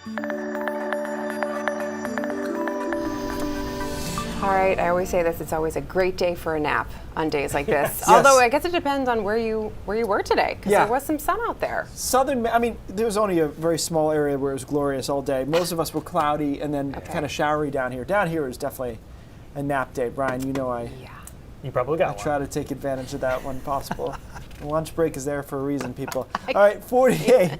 All right, I always say this, it's always a great day for a nap on days like this. Yes. Although I guess it depends on where you were today, because Yeah. there was some sun out there. There was only a very small area where it was glorious all day. Most of us were cloudy and then kind of showery down here. Down here is definitely a nap day. Brian, you know You probably got I one. try to take advantage of that when possible. The lunch break is there for a reason, people. All right, 48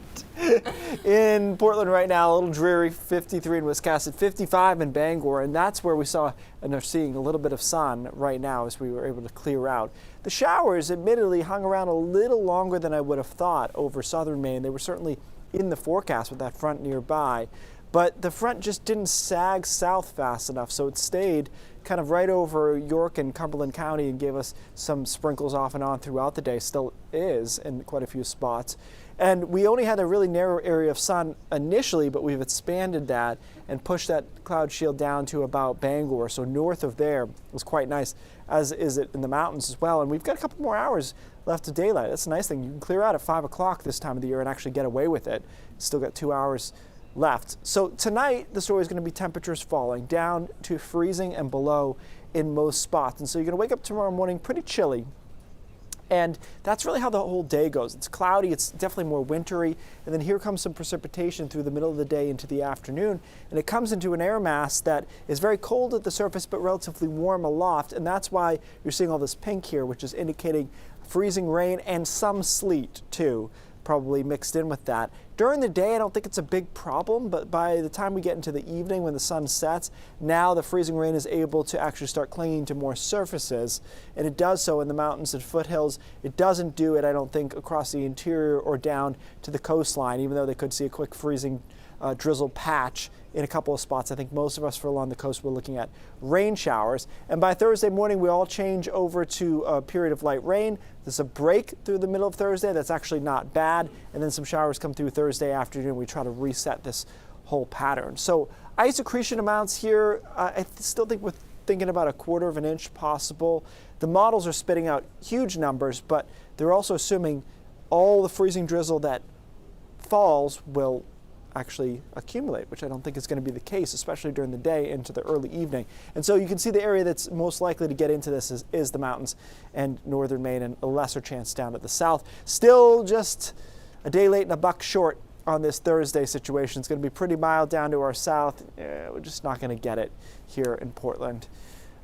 in Portland right now, a little dreary, 53 in Wisconsin, 55 in Bangor, and that's where we saw and are seeing a little bit of sun right now as we were able to clear out. The showers admittedly hung around a little longer than I would have thought over southern Maine. They were certainly in the forecast with that front nearby, but the front just didn't sag south fast enough, so it stayed kind of right over York and Cumberland County and gave us some sprinkles off and on throughout the day. Still is in quite a few spots. And we only had a really narrow area of sun initially, but we've expanded that and pushed that cloud shield down to about Bangor. So north of there was quite nice, as is it in the mountains as well. And we've got a couple more hours left of daylight. That's a nice thing. You can clear out at 5 o'clock this time of the year and actually get away with it. Still got 2 hours left. So tonight the story is going to be temperatures falling down to freezing and below in most spots. And so you're going to wake up tomorrow morning pretty chilly. And that's really how the whole day goes. It's cloudy, it's definitely more wintry, and then here comes some precipitation through the middle of the day into the afternoon, and it comes into an air mass that is very cold at the surface but relatively warm aloft, and that's why you're seeing all this pink here, which is indicating freezing rain and some sleet too, probably mixed in with that. During the day, I don't think it's a big problem, but by the time we get into the evening when the sun sets, now the freezing rain is able to actually start clinging to more surfaces, and it does so in the mountains and foothills. It doesn't do it, I don't think, across the interior or down to the coastline, even though they could see a quick freezing drizzle patch in a couple of spots. I think most of us for along the coast were looking at rain showers. And by Thursday morning, we all change over to a period of light rain. There's a break through the middle of Thursday. That's actually not bad. And then some showers come through Thursday afternoon. We try to reset this whole pattern. So ice accretion amounts here, I still think we're thinking about 1/4 of an inch possible. The models are spitting out huge numbers, but they're also assuming all the freezing drizzle that falls will actually accumulate, which I don't think is going to be the case, especially during the day into the early evening. And so you can see the area that's most likely to get into this is the mountains and northern Maine, and a lesser chance down at the south. Still just a day late and a buck short on this Thursday situation. It's going to be pretty mild down to our south. We're just not going to get it here in Portland.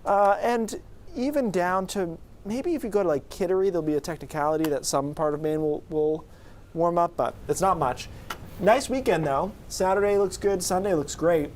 And even down to maybe if you go to like Kittery, there'll be a technicality that some part of Maine will warm up, but it's not much. Nice weekend though. Saturday looks good, Sunday looks great.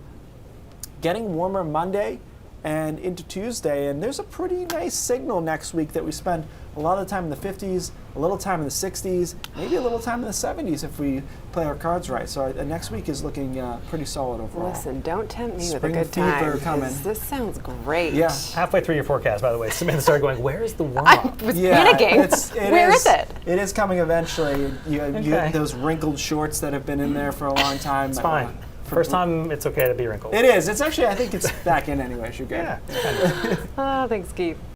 Getting warmer Monday and into Tuesday, and there's a pretty nice signal next week that we spend a lot of the time in the 50s, a little time in the 60s, maybe a little time in the 70s if we play our cards right. So next week is looking pretty solid overall. Listen, don't tempt me Spring with a good fever time. coming. This sounds great. Yeah. Halfway through your forecast, by the way, Samantha started going, where is the warm-up? I was panicking. Where is it? It is coming eventually. You Okay. those wrinkled shorts that have been in there for a long time. It's fine. First time it's okay to be wrinkled. It is. It's actually, I think it's back in anyway. You're good. Yeah. Oh, thanks, Keith.